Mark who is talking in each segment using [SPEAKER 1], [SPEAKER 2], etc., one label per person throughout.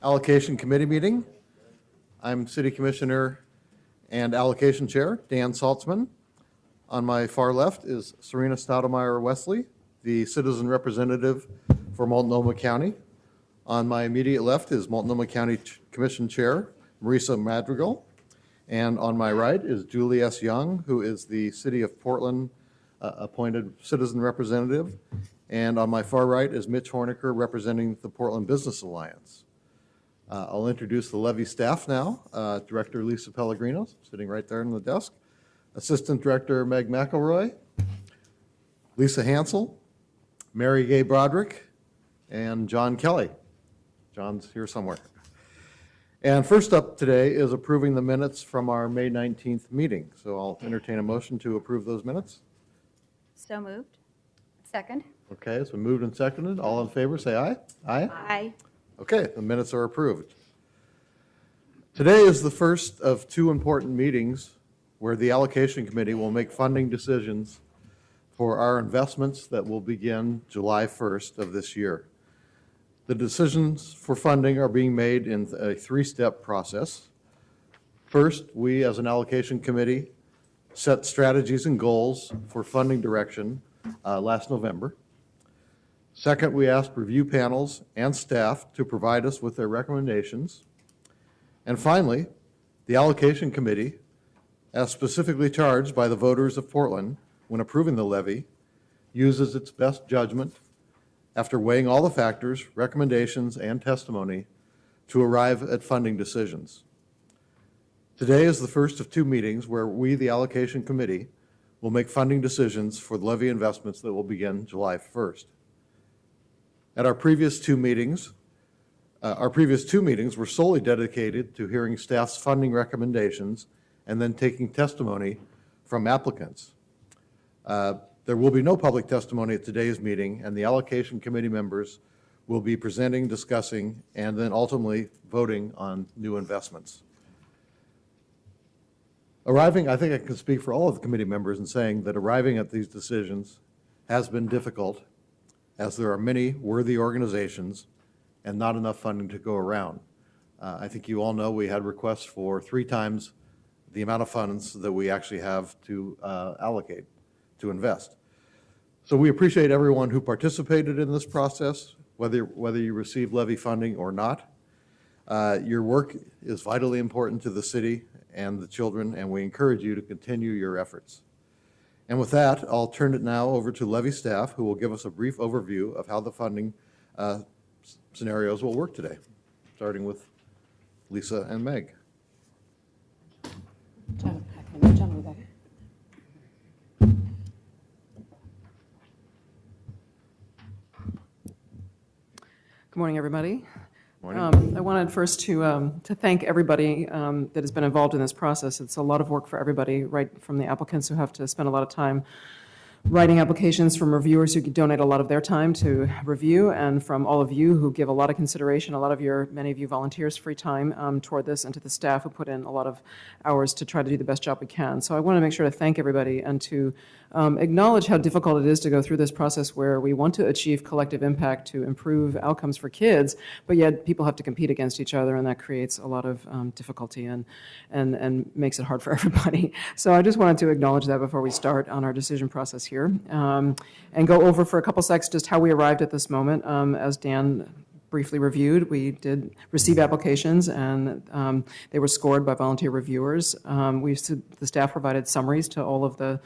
[SPEAKER 1] Allocation Committee meeting. I'm City Commissioner and Allocation Chair Dan Saltzman. On my far left is Serena Stoudemire Wesley, the Citizen Representative for Multnomah County. On my immediate left is Multnomah County Commission Chair Marisa Madrigal. And on my right is Julie S. Young, who is the City of Portland appointed Citizen Representative. And on my far right is Mitch Horniker, representing the Portland Business Alliance. I'll introduce the Levy staff now. Director Lisa Pellegrino, sitting right there on the desk. Assistant Director Meg McElroy. Lisa Hansel. Mary Gay Broderick. And John Kelly. John's here somewhere. And first up today is approving the minutes from our May 19th meeting. So I'll entertain a motion to approve those minutes.
[SPEAKER 2] So moved. Second.
[SPEAKER 1] Okay, it's been moved and seconded. All in favor, say aye. Aye?
[SPEAKER 2] Aye.
[SPEAKER 1] Okay, the minutes are approved. Today is the first of two important meetings where the Allocation Committee will make funding decisions for our investments that will begin July 1st of this year. The decisions for funding are being made in a three-step process. First, we as an Allocation Committee set strategies and goals for funding direction last November. Second, we asked review panels and staff to provide us with their recommendations. And finally, the Allocation Committee, as specifically charged by the voters of Portland when approving the levy, uses its best judgment after weighing all the factors, recommendations, and testimony to arrive at funding decisions. Today is the first of two meetings where we, the Allocation Committee, will make funding decisions for the levy investments that will begin July 1st. At our previous two meetings were solely dedicated to hearing staff's funding recommendations and then taking testimony from applicants. There will be no public testimony at today's meeting, and the Allocation Committee members will be presenting, discussing, and then ultimately voting on new investments. I think I can speak for all of the committee members in saying that arriving at these decisions has been difficult, as there are many worthy organizations and not enough funding to go around. I think you all know we had requests for 3 times the amount of funds that we actually have to allocate, to invest. So we appreciate everyone who participated in this process, whether you receive levy funding or not. Your work is vitally important to the city and the children, and we encourage you to continue your efforts. And with that, I'll turn it now over to levy staff, who will give us a brief overview of how the funding scenarios will work today, starting with Lisa and Meg.
[SPEAKER 3] John, Rebecca.
[SPEAKER 4] Good morning, everybody.
[SPEAKER 1] Morning.
[SPEAKER 4] I wanted first to thank everybody that has been involved in this process. It's a lot of work for everybody, right from the applicants who have to spend a lot of time writing applications, from reviewers who donate a lot of their time to review, and from all of you who give a lot of consideration, many of you volunteers free time toward this, and to the staff who put in a lot of hours to try to do the best job we can. So I want to make sure to thank everybody and to acknowledge how difficult it is to go through this process where we want to achieve collective impact to improve outcomes for kids, but yet people have to compete against each other, and that creates a lot of difficulty and makes it hard for everybody. So I just wanted to acknowledge that before we start on our decision process here, and go over for a couple seconds just how we arrived at this moment. As Dan briefly reviewed, we did receive applications, and they were scored by volunteer reviewers. The staff provided summaries to all of the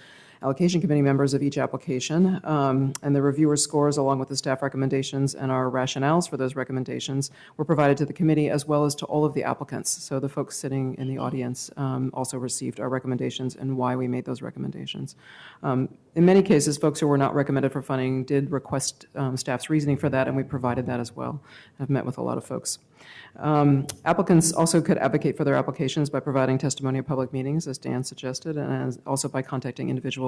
[SPEAKER 4] Allocation Committee members of each application, and the reviewer scores, along with the staff recommendations and our rationales for those recommendations, were provided to the committee as well as to all of the applicants. So the folks sitting in the audience also received our recommendations and why we made those recommendations. In many cases, folks who were not recommended for funding did request staff's reasoning for that, and we provided that as well. I've met with a lot of folks. Applicants also could advocate for their applications by providing testimony at public meetings, as Dan suggested, and also by contacting individual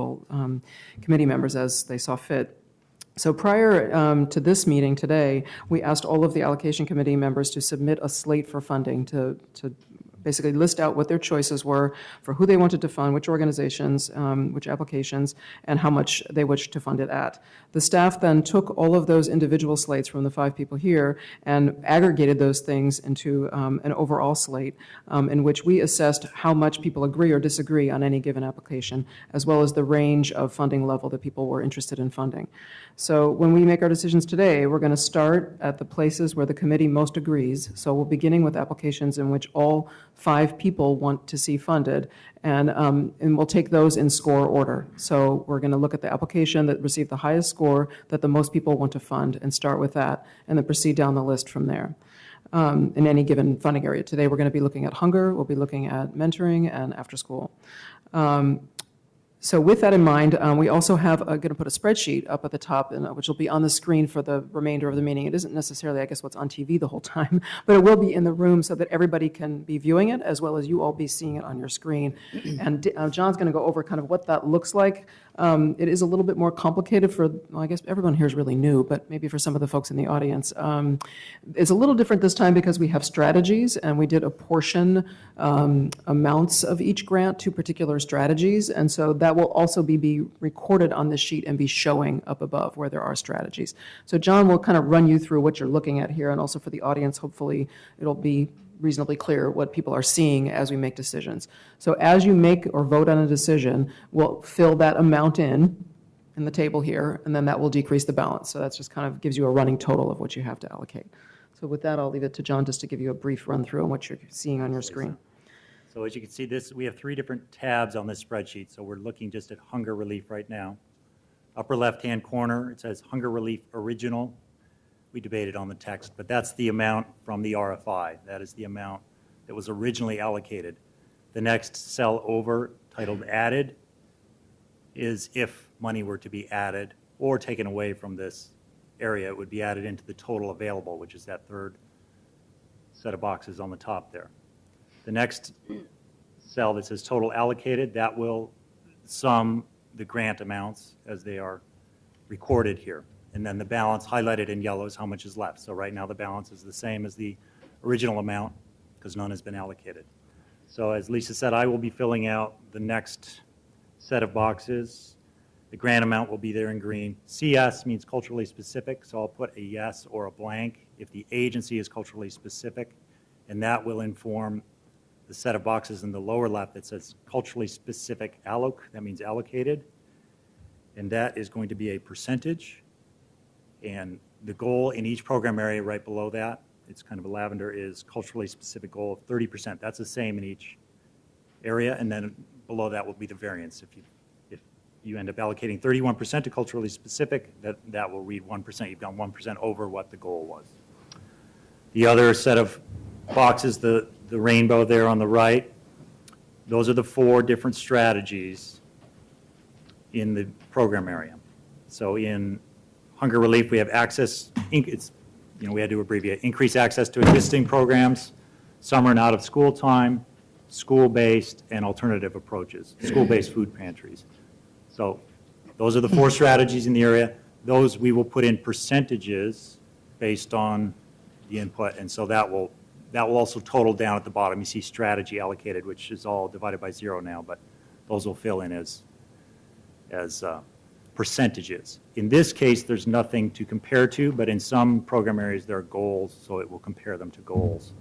[SPEAKER 4] committee members as they saw fit. So prior to this meeting today, we asked all of the Allocation Committee members to submit a slate for funding to basically list out what their choices were for who they wanted to fund, which organizations, which applications, and how much they wished to fund it at. The staff then took all of those individual slates from the 5 people here and aggregated those things into an overall slate in which we assessed how much people agree or disagree on any given application, as well as the range of funding level that people were interested in funding. So when we make our decisions today, we're going to start at the places where the committee most agrees. So we're beginning with applications in which all 5 people want to see funded, and we'll take those in score order. So we're going to look at the application that received the highest score that the most people want to fund and start with that, and then proceed down the list from there. In any given funding area. Today we're going to be looking at hunger, we'll be looking at mentoring and after school. So with that in mind, we also have going to put a spreadsheet up at the top, which will be on the screen for the remainder of the meeting. It isn't necessarily, I guess, what's on TV the whole time, but it will be in the room so that everybody can be viewing it, as well as you all be seeing it on your screen. And John's going to go over kind of what that looks like. It is a little bit more complicated for, well, I guess everyone here is really new, but maybe for some of the folks in the audience. It's a little different this time because we have strategies, and we did apportion amounts of each grant to particular strategies, and so that will also be recorded on this sheet and be showing up above where there are strategies. So John will kind of run you through what you're looking at here, and also for the audience, hopefully it'll be reasonably clear what people are seeing as we make decisions. So as you make or vote on a decision, we'll fill that amount in the table here, and then that will decrease the balance. So that's just kind of gives you a running total of what you have to allocate. So with that, I'll leave it to John just to give you a brief run through on what you're seeing on your screen.
[SPEAKER 3] So as you can see, we have 3 different tabs on this spreadsheet. So we're looking just at hunger relief right now. Upper left-hand corner, it says hunger relief original. We debated on the text, but that's the amount from the RFI. That is the amount that was originally allocated. The next cell over, titled added, is if money were to be added or taken away from this area, it would be added into the total available, which is that 3rd set of boxes on the top there. The next cell that says total allocated, that will sum the grant amounts as they are recorded here. And then the balance highlighted in yellow is how much is left. So right now the balance is the same as the original amount because none has been allocated. So as Lisa said, I will be filling out the next set of boxes. The grant amount will be there in green. CS means culturally specific, so I'll put a yes or a blank if the agency is culturally specific, and that will inform the set of boxes in the lower left that says culturally specific that means allocated, and that is going to be a percentage. And the goal in each program area right below that, it's kind of a lavender, is culturally specific goal of 30%. That's the same in each area, and then below that will be the variance. If you end up allocating 31% to culturally specific, that will read 1%. You've gone 1% over what the goal was. The other set of boxes, the rainbow there on the right, those are the 4 different strategies in the program area. So in hunger relief, we have access, we had to abbreviate, increase access to existing programs, summer and out of school time, school-based, and alternative approaches, school-based food pantries. So those are the 4 strategies in the area. Those we will put in percentages based on the input, and so that will also total down at the bottom. You see strategy allocated, which is all divided by 0 now, but those will fill in as percentages. In this case, there's nothing to compare to, but in some program areas there are goals, so it will compare them to goals.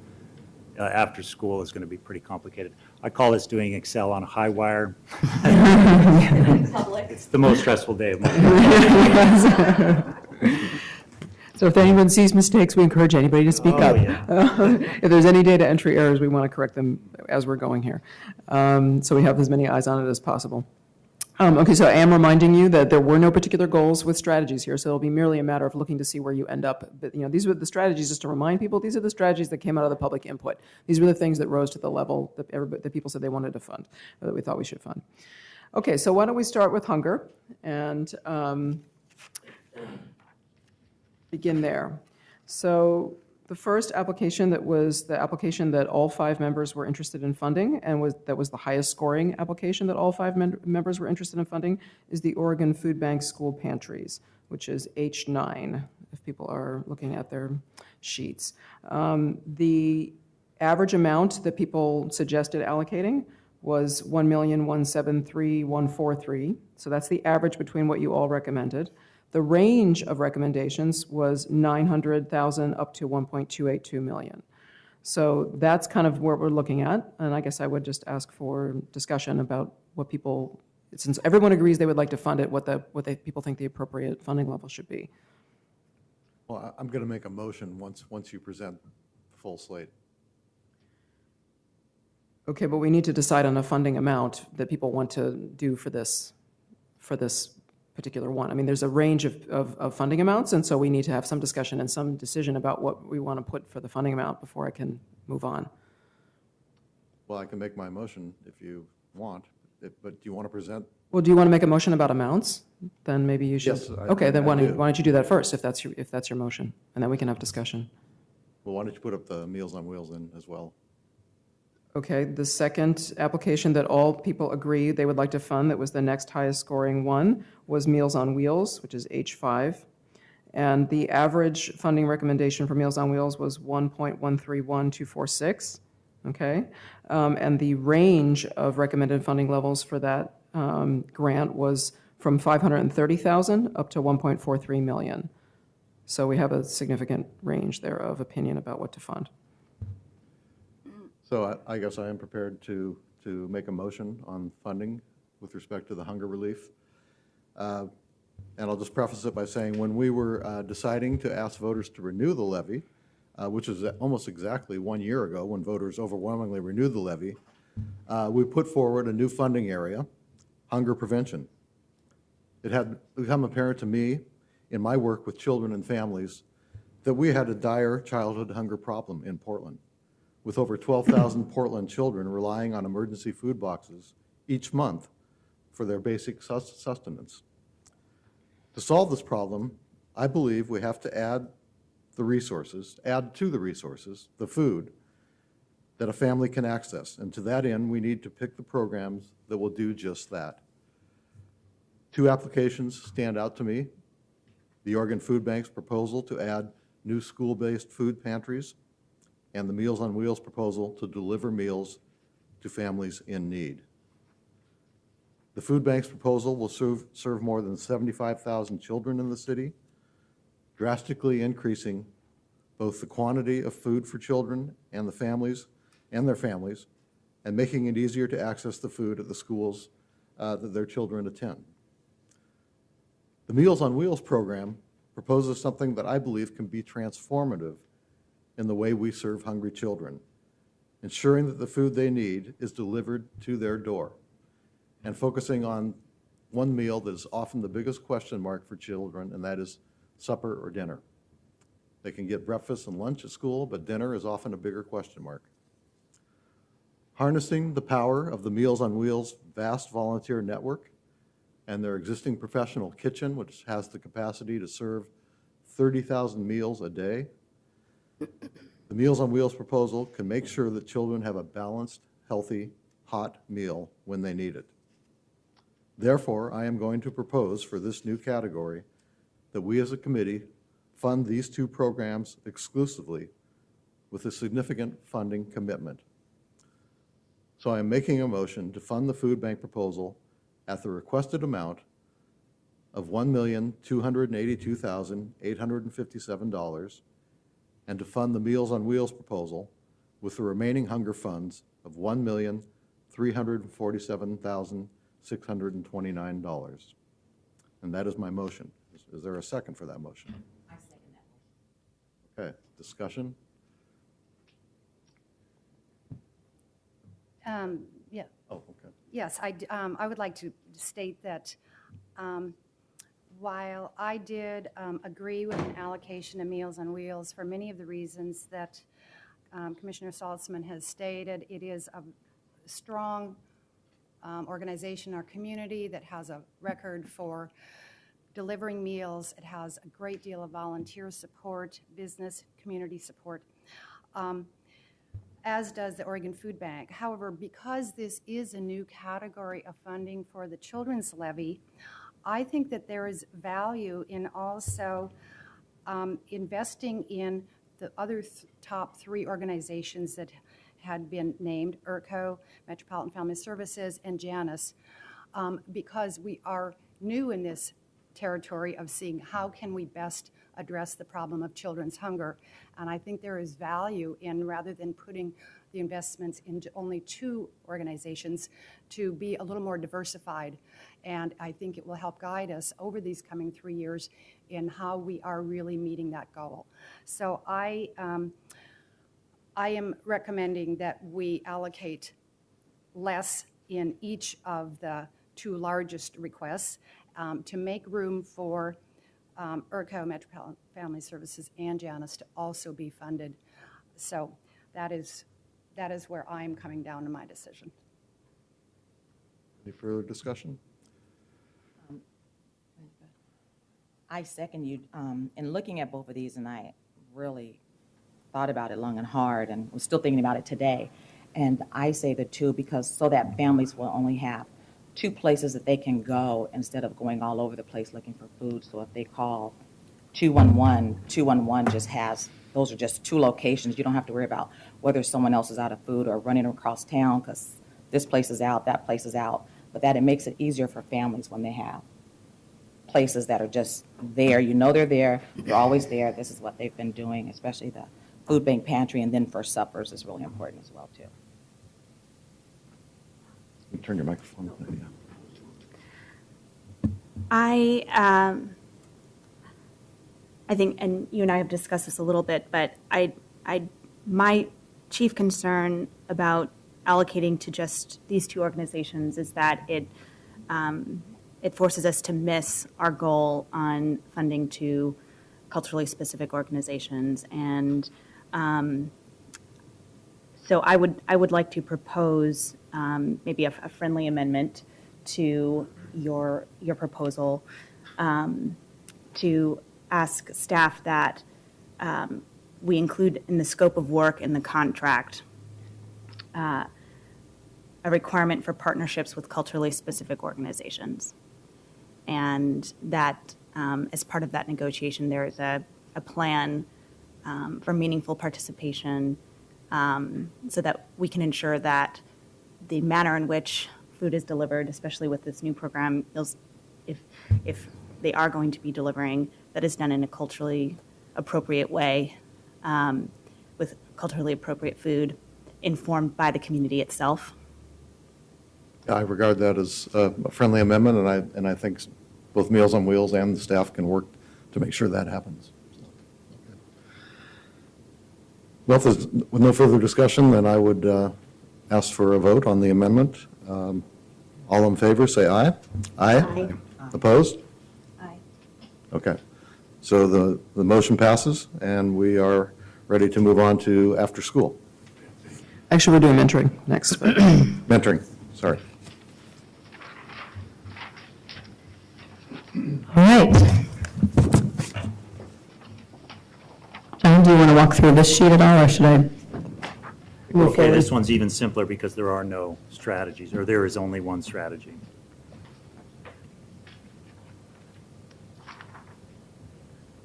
[SPEAKER 3] After school is going to be pretty complicated. I call this doing Excel on a high wire. It's the most stressful day of my life.
[SPEAKER 4] So if anyone sees mistakes, we encourage anybody to speak up.
[SPEAKER 3] Yeah.
[SPEAKER 4] If there's any data entry errors, we want to correct them as we're going here. So we have as many eyes on it as possible. Okay, so I am reminding you that there were no particular goals with strategies here, so it'll be merely a matter of looking to see where you end up. But these were the strategies, just to remind people, these are the strategies that came out of the public input. These were the things that rose to the level that people said they wanted to fund, or that we thought we should fund. Okay, so why don't we start with hunger and begin there. So the first application that was the application that all 5 members were interested in funding, and that was the highest scoring application that all 5 members were interested in funding, is the Oregon Food Bank School Pantries, which is H9, if people are looking at their sheets. The average amount that people suggested allocating was $1,173,143. So that's the average between what you all recommended. The range of recommendations was 900,000 up to 1.282 million. So that's kind of where we're looking at, and I guess I would just ask for discussion about what people, since everyone agrees they would like to fund it, people think the appropriate funding level should be.
[SPEAKER 1] Well, I'm going to make a motion once you present the full slate.
[SPEAKER 4] Okay, but we need to decide on a funding amount that people want to do for this particular one. I mean, there's a range of funding amounts, and so we need to have some discussion and some decision about what we want to put for the funding amount before I can move on.
[SPEAKER 1] Well, I can make my motion if you want, but do you want to present?
[SPEAKER 4] Well, do you want to make a motion about amounts? Then maybe you should.
[SPEAKER 1] Yes,
[SPEAKER 4] Okay, then
[SPEAKER 1] I
[SPEAKER 4] why
[SPEAKER 1] do.
[SPEAKER 4] don't you do that first, if that's your motion, and then we can have discussion.
[SPEAKER 1] Well, why don't you put up the Meals on Wheels in as well?
[SPEAKER 4] Okay, the second application that all people agree they would like to fund, that was the next highest scoring one, was Meals on Wheels, which is H5. And the average funding recommendation for Meals on Wheels was 1.131246. Okay, and the range of recommended funding levels for that grant was from 530,000 up to 1.43 million. So we have a significant range there of opinion about what to fund.
[SPEAKER 1] So I guess I am prepared to make a motion on funding with respect to the hunger relief. And I'll just preface it by saying when we were deciding to ask voters to renew the levy, which is almost exactly 1 year ago when voters overwhelmingly renewed the levy, we put forward a new funding area, hunger prevention. It had become apparent to me in my work with children and families that we had a dire childhood hunger problem in Portland, with over 12,000 Portland children relying on emergency food boxes each month for their basic sustenance. To solve this problem, I believe we have to add to the resources, the food that a family can access. And to that end, we need to pick the programs that will do just that. Two applications stand out to me: the Oregon Food Bank's proposal to add new school-based food pantries, and the Meals on Wheels proposal to deliver meals to families in need. The food bank's proposal will serve more than 75,000 children in the city, drastically increasing both the quantity of food for children and their families, and making it easier to access the food at the schools that their children attend. The Meals on Wheels program proposes something that I believe can be transformative in the way we serve hungry children, ensuring that the food they need is delivered to their door, and focusing on one meal that is often the biggest question mark for children, and that is supper or dinner. They can get breakfast and lunch at school, but dinner is often a bigger question mark. Harnessing the power of the Meals on Wheels vast volunteer network and their existing professional kitchen, which has the capacity to serve 30,000 meals a day, the Meals on Wheels proposal can make sure that children have a balanced, healthy, hot meal when they need it. Therefore, I am going to propose for this new category that we as a committee fund these two programs exclusively with a significant funding commitment. So I am making a motion to fund the food bank proposal at the requested amount of $1,282,857, and to fund the Meals on Wheels proposal with the remaining hunger funds of $1,347,629. And that is my motion. Is there a second for that motion?
[SPEAKER 5] I second that motion.
[SPEAKER 1] Okay, discussion?
[SPEAKER 2] Yeah.
[SPEAKER 1] Oh, okay.
[SPEAKER 2] Yes, I would like to state that while I did agree with an allocation of Meals on Wheels for many of the reasons that Commissioner Saltzman has stated, it is a strong organization in our community that has a record for delivering meals. It has a great deal of volunteer support, business, community support, as does the Oregon Food Bank. However, because this is a new category of funding for the Children's Levy, I think that there is value in also investing in the other top three organizations that had been named, ERCO, Metropolitan Family Services, and Janus, because we are new in this territory of seeing how can we best address the problem of children's hunger. And I think there is value in, rather than putting the investments into only 2 organizations, to be a little more diversified. And I think it will help guide us over these coming 3 years in how we are really meeting that goal. So I am recommending that we allocate less in each of the 2 largest requests to make room for ERCO, Metropolitan Family Services, and Janus to also be funded. So that is where I'm coming down to my decision.
[SPEAKER 1] Any further discussion?
[SPEAKER 5] I second you. In looking at both of these, and I really thought about it long and hard and was still thinking about it today. And I say the 2 because so that families will only have 2 places that they can go instead of going all over the place looking for food. So if they call 211, 211 just has, those are just 2 locations. You don't have to worry about whether someone else is out of food or running across town because this place is out, that place is out. But that it makes it easier for families when they have places that are just there. You know they're there. They're always there. This is what they've been doing, especially the food bank pantry, and then for suppers is really important as well, too.
[SPEAKER 1] Turn your microphone on.
[SPEAKER 6] I think, and you and I have discussed this a little bit, but my chief concern about allocating to just these 2 organizations is that it forces us to miss our goal on funding to culturally specific organizations. And so I would like to propose maybe a friendly amendment to your proposal to ask staff that we include in the scope of work in the contract a requirement for partnerships with culturally specific organizations. And that as part of that negotiation, there is a plan for meaningful participation so that we can ensure that the manner in which food is delivered, especially with this new program, if they are going to be delivering, that is done in a culturally appropriate way with culturally appropriate food informed by the community itself.
[SPEAKER 1] I regard that as a friendly amendment, and I think both Meals on Wheels and the staff can work to make sure that happens. Well, with no further discussion, then I would ask for a vote on the amendment. All in favor, say aye. Aye.
[SPEAKER 6] Aye.
[SPEAKER 1] Opposed?
[SPEAKER 6] Aye.
[SPEAKER 1] Okay. So the motion passes, and we are ready to move on to after school.
[SPEAKER 4] Actually, we're doing mentoring next.
[SPEAKER 1] Mentoring, sorry.
[SPEAKER 7] All right. John, do you want to walk through this sheet at all, or should I move
[SPEAKER 3] Okay,
[SPEAKER 7] forward?
[SPEAKER 3] this one's even simpler because there are no strategies, or there is only one strategy.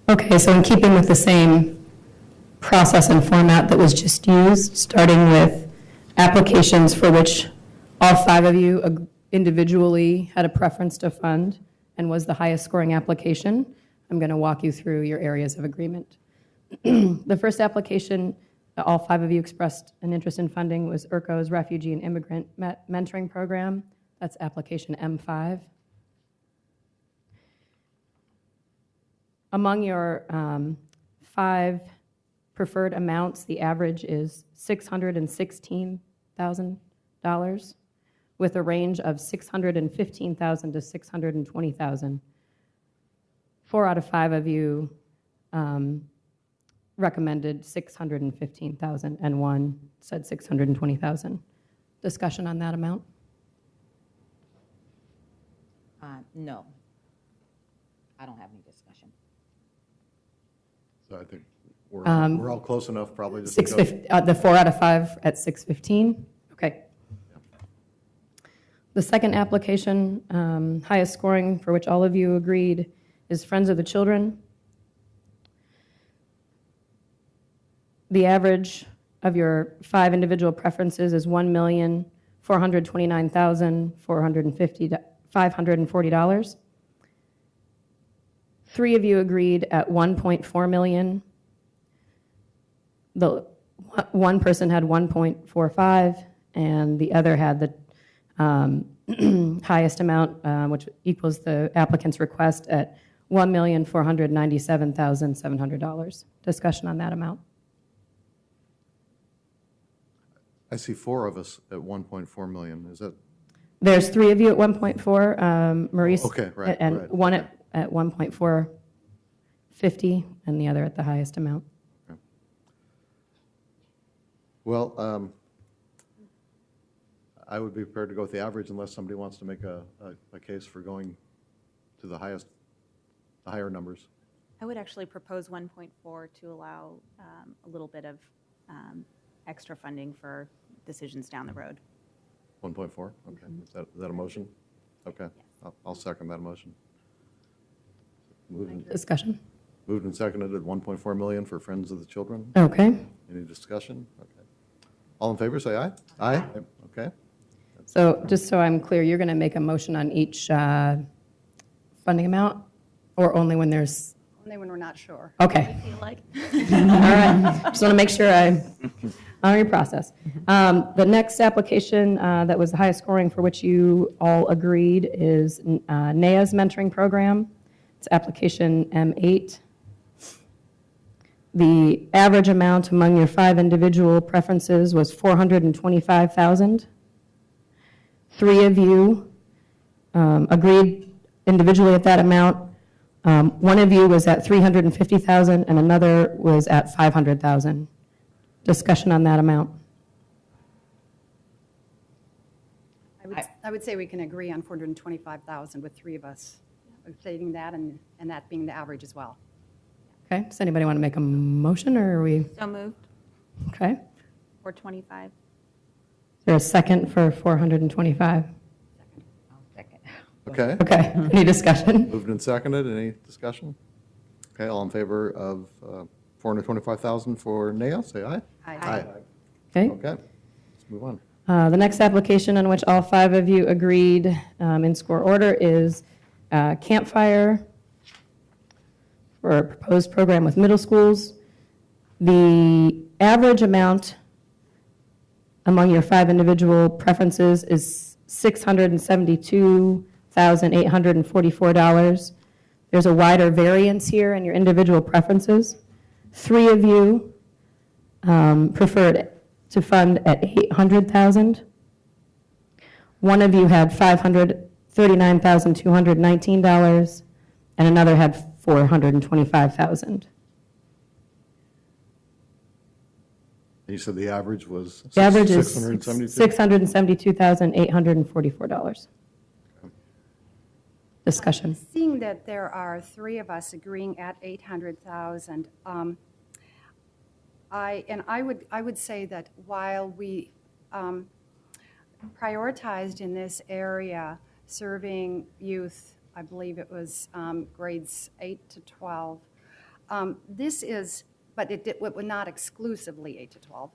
[SPEAKER 7] Okay, so in keeping with the same process and format that was just used, starting with applications for which all 5 of you individually had a preference to fund and was the highest scoring application, I'm going to walk you through your areas of agreement. The first application that all 5 of you expressed an interest in funding was ERCO's Refugee and Immigrant Mentoring Program. That's application M5. Among your 5 preferred amounts, the average is $616,000 with a range of $615,000 to $620,000. 4 out of 5 of you recommended $615,000 and 1 said $620,000. Discussion on that amount?
[SPEAKER 5] No. I don't have any discussion.
[SPEAKER 1] So I think we're all close enough probably to go.
[SPEAKER 7] The 4 out of 5 at 615? Okay. The second application, highest scoring for which all of you agreed, is Friends of the Children. The average of your 5 individual preferences is $1,429,540. 3 of you agreed at 1.4 million. The one person had 1.45, and the other had the highest amount, which equals the applicant's request at $1,497,700. Discussion on that amount.
[SPEAKER 1] I see 4 of us at 1.4 million. Is that,
[SPEAKER 7] There's 3 of you at 1.4, Maurice.
[SPEAKER 1] Okay, right,
[SPEAKER 7] And
[SPEAKER 1] right,
[SPEAKER 7] one
[SPEAKER 1] okay.
[SPEAKER 7] at 1.450, and the other at the highest amount.
[SPEAKER 1] well, I would be prepared to go with the average unless somebody wants to make a case for going to the higher numbers.
[SPEAKER 6] I would actually propose 1.4 to allow a little bit of extra funding for decisions down the road.
[SPEAKER 1] 1.4, okay. Is that a motion? Okay, I'll second that motion.
[SPEAKER 7] Discussion.
[SPEAKER 1] Moved and seconded at 1.4 million for Friends of the Children.
[SPEAKER 7] Okay.
[SPEAKER 1] Any discussion? Okay. All in favor, say aye. Aye. Okay.
[SPEAKER 7] So just so I'm clear, you're going to make a motion on each funding amount, or only when there's,
[SPEAKER 2] Only when we're not sure.
[SPEAKER 7] okay.
[SPEAKER 6] Feel like?
[SPEAKER 7] All right, just want to make sure I'm on your process. The next application that was the highest scoring for which you all agreed is NAEA's mentoring program. It's application M8. The average amount among your 5 individual preferences was $425,000. 3 of you agreed individually at that amount. 1 of you was at $350,000 and another was at $500,000. Discussion on that amount.
[SPEAKER 2] I would say we can agree on 425,000 with 3 of us stating that and that being the average as well.
[SPEAKER 7] Okay, does anybody want to make a motion, or are we,
[SPEAKER 6] So moved,
[SPEAKER 7] okay?
[SPEAKER 6] or 25.
[SPEAKER 7] Is there a second for 425?
[SPEAKER 1] Okay.
[SPEAKER 7] Okay, any discussion?
[SPEAKER 1] Moved and seconded. Any discussion? Okay, all in favor of 425,000 for NAEA, say aye.
[SPEAKER 2] Aye.
[SPEAKER 7] Okay.
[SPEAKER 1] Okay, let's move on.
[SPEAKER 7] The next application on which all 5 of you agreed in score order is Campfire for a proposed program with middle schools. The average amount among your 5 individual preferences is $672,844. There's a wider variance here in your individual preferences. 3 of you preferred to fund at $800,000. 1 of you had $539,219, and another had $425,000.
[SPEAKER 1] You said the average was
[SPEAKER 7] The average is
[SPEAKER 1] $672?
[SPEAKER 7] $672,844. Discussion.
[SPEAKER 2] Seeing that there are 3 of us agreeing at 800,000, I would say that while we prioritized in this area serving youth, I believe it was grades 8 to 12. This is, but it would not exclusively 8 to 12.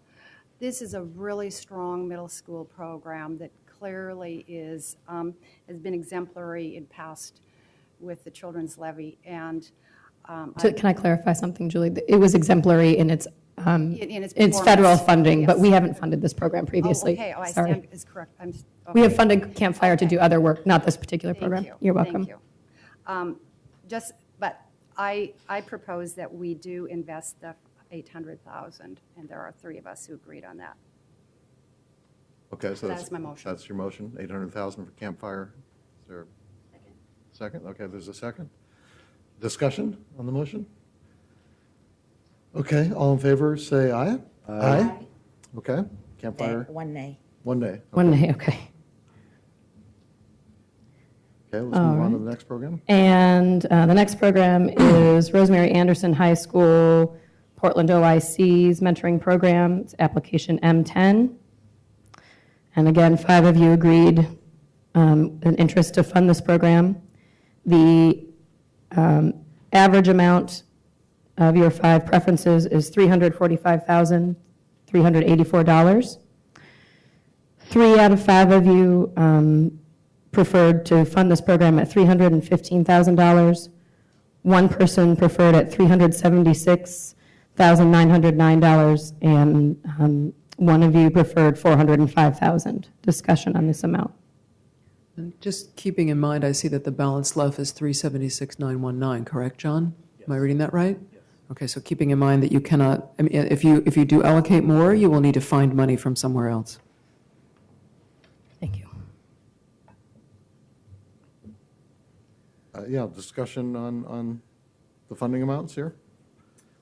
[SPEAKER 2] This is a really strong middle school program that clearly is has been exemplary in past with the Children's Levy, and
[SPEAKER 7] Can I clarify something, Julie? It was exemplary in its
[SPEAKER 2] in
[SPEAKER 7] it's
[SPEAKER 2] performance.
[SPEAKER 7] federal funding, but
[SPEAKER 2] Yes.
[SPEAKER 7] we haven't funded this program previously.
[SPEAKER 2] Oh, okay. Oh, I
[SPEAKER 7] Sorry.
[SPEAKER 2] stand is correct.
[SPEAKER 7] We have
[SPEAKER 2] okay.
[SPEAKER 7] funded Campfire to do other work, not this particular
[SPEAKER 2] Thank
[SPEAKER 7] program.
[SPEAKER 2] you.
[SPEAKER 7] You're welcome.
[SPEAKER 2] Thank you. But I propose that we do invest the 800,000, and there are 3 of us who agreed on that.
[SPEAKER 1] Okay, so
[SPEAKER 2] That's my motion.
[SPEAKER 1] That's your motion, 800,000 for Campfire. Is there a second? Okay, there's a second. Discussion on the motion? Okay, all in favor, say aye. Aye. Okay, Campfire,
[SPEAKER 5] 1 nay.
[SPEAKER 1] 1 day.
[SPEAKER 7] One day, okay.
[SPEAKER 1] Okay, let's move on to the next program.
[SPEAKER 7] And the next program is Rosemary Anderson High School, Portland OIC's mentoring program. It's application M10. And again, 5 of you agreed an interest to fund this program. The average amount of your 5 preferences is $345,000. $384. 3 out of 5 of you preferred to fund this program at $315,000. One person preferred at $376,909, and one of you preferred $405,000. Discussion on this amount.
[SPEAKER 4] And just keeping in mind, I see that the balance left is 376,919, correct, John? Am I reading that right? Yes. Okay, so keeping in mind that you cannot, I mean, if you do allocate more, you will need to find money from somewhere else.
[SPEAKER 7] Thank you.
[SPEAKER 1] Yeah, discussion on the funding amounts here?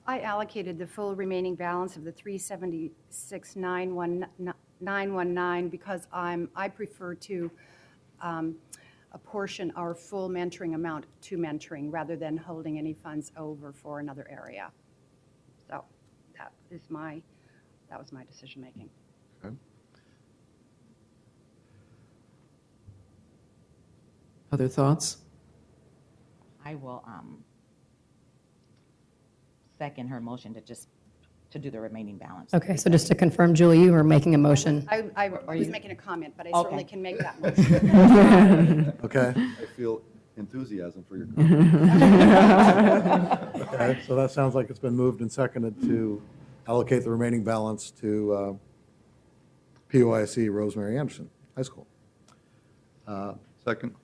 [SPEAKER 2] I allocated the full remaining balance of the 376,919 because I prefer to apportion our full mentoring amount to mentoring rather than holding any funds over for another area. So that was my decision making.
[SPEAKER 1] Okay.
[SPEAKER 4] Other thoughts?
[SPEAKER 5] I will second her motion to do the remaining balance.
[SPEAKER 7] Okay, so just to confirm, Julie, you were making a motion.
[SPEAKER 2] I was making a comment, but I
[SPEAKER 5] Okay.
[SPEAKER 2] certainly can make that motion.
[SPEAKER 1] Okay.
[SPEAKER 8] I feel enthusiasm for your comment.
[SPEAKER 1] Okay, so that sounds like it's been moved and seconded to allocate the remaining balance to POIC Rosemary Anderson High School.
[SPEAKER 8] Second?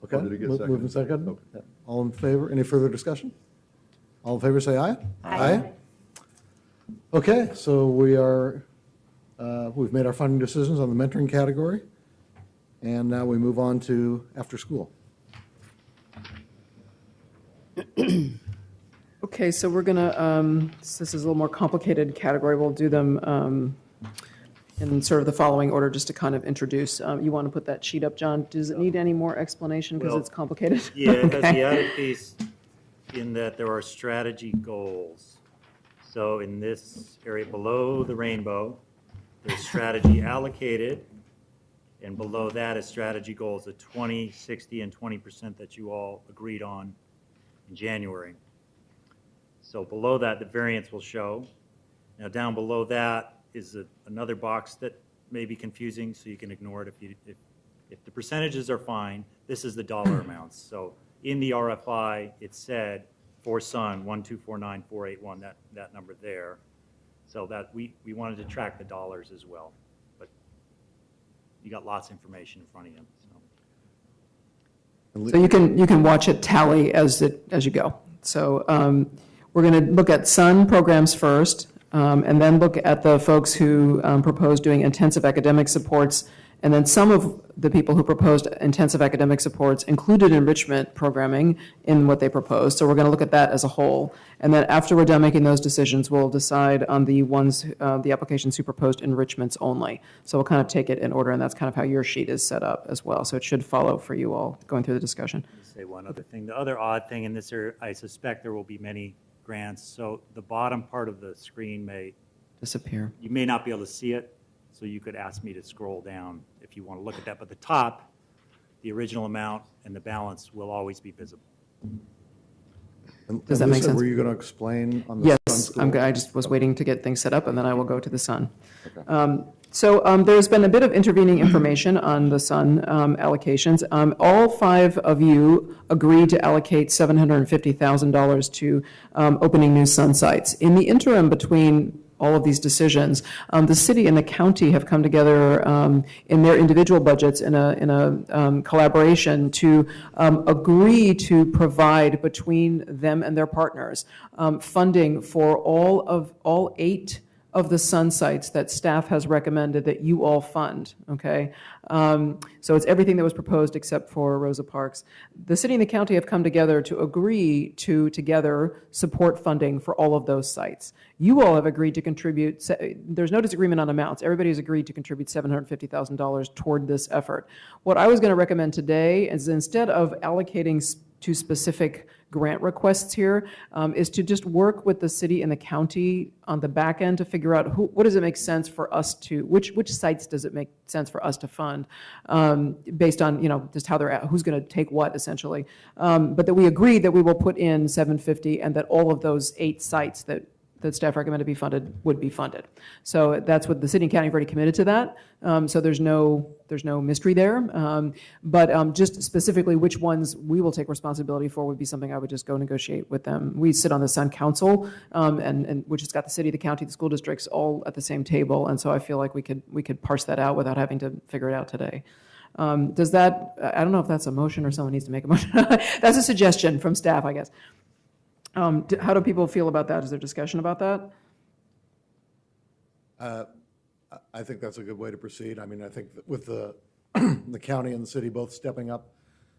[SPEAKER 1] Okay,
[SPEAKER 8] Or did it get
[SPEAKER 1] moved and
[SPEAKER 8] seconded?
[SPEAKER 1] seconded. All in favor? Any further discussion? All in favor, say aye.
[SPEAKER 2] Aye.
[SPEAKER 1] Okay, so we've made our funding decisions on the mentoring category, and now we move on to after school.
[SPEAKER 4] Okay, so we're going to, this is a little more complicated category. We'll do them in sort of the following order, just to kind of introduce. You want to put that sheet up, John? Does it need any more explanation because
[SPEAKER 3] Well,
[SPEAKER 4] it's complicated?
[SPEAKER 3] Yeah, it has
[SPEAKER 4] Okay.
[SPEAKER 3] the added piece in that there are strategy goals. So in this area below the rainbow, there's strategy allocated, and below that is strategy goals, the 20, 60, and 20% that you all agreed on in January. So below that, the variance will show. Now down below that is another box that may be confusing, so you can ignore it if the percentages are fine. This is the dollar amounts. So in the RFI, it said for Sun 1249481, that number there. So that we wanted to track the dollars as well, but you got lots of information in front of you.
[SPEAKER 4] So you can watch it tally as you go. So we're going to look at Sun programs first, and then look at the folks who proposed doing intensive academic supports, and then some of the people who proposed intensive academic supports included enrichment programming in what they proposed. So we're going to look at that as a whole. And then after we're done making those decisions, we'll decide on the ones, the applications who proposed enrichments only. So we'll kind of take it in order, and that's kind of how your sheet is set up as well. So it should follow for you all going through the discussion.
[SPEAKER 3] Let me say one other thing. The other odd thing in this area, I suspect there will be many grants. So the bottom part of the screen
[SPEAKER 4] Disappear.
[SPEAKER 3] you may not be able to see it, so you could ask me to scroll down if you want to look at that. But the top, the original amount and the balance will always be visible.
[SPEAKER 1] And
[SPEAKER 4] Does that make
[SPEAKER 1] Lisa,
[SPEAKER 4] sense?
[SPEAKER 1] were you going to explain on the Sun
[SPEAKER 4] Yes,
[SPEAKER 1] School?
[SPEAKER 4] I just was waiting to get things set up, and then I will go to the Sun.
[SPEAKER 1] Okay.
[SPEAKER 4] So there's been a bit of intervening information on the Sun allocations. All 5 of you agreed to allocate $750,000 to opening new Sun sites. In the interim between all of these decisions, the city and the county have come together in their individual budgets in a collaboration to agree to provide between them and their partners funding for all 8 of the Sun sites that staff has recommended that you all fund, okay? So it's everything that was proposed except for Rosa Parks. The city and the county have come together to agree to together support funding for all of those sites. You all have agreed to contribute, there's no disagreement on amounts, everybody has agreed to contribute $750,000 toward this effort. What I was going to recommend today is instead of allocating to specific grant requests here, is to just work with the city and the county on the back end to figure out what does it make sense for us to, which sites does it make sense for us to fund, based on, just how they're at, who's going to take what, essentially. But that we agreed that we will put in 750 and that all of those 8 sites that that staff recommended be funded would be funded. So that's what the city and county have already committed to that. So there's no mystery there. But just specifically which ones we will take responsibility for would be something I would just go negotiate with them. We sit on the Sun Council, and which has got the city, the county, the school districts all at the same table. And so I feel like we could parse that out without having to figure it out today. Does that, I don't know if that's a motion or someone needs to make a motion. That's a suggestion from staff, I guess. How do people feel about that? Is there discussion about that?
[SPEAKER 1] I think that's a good way to proceed. I mean, I think that with the, the county and the city both stepping up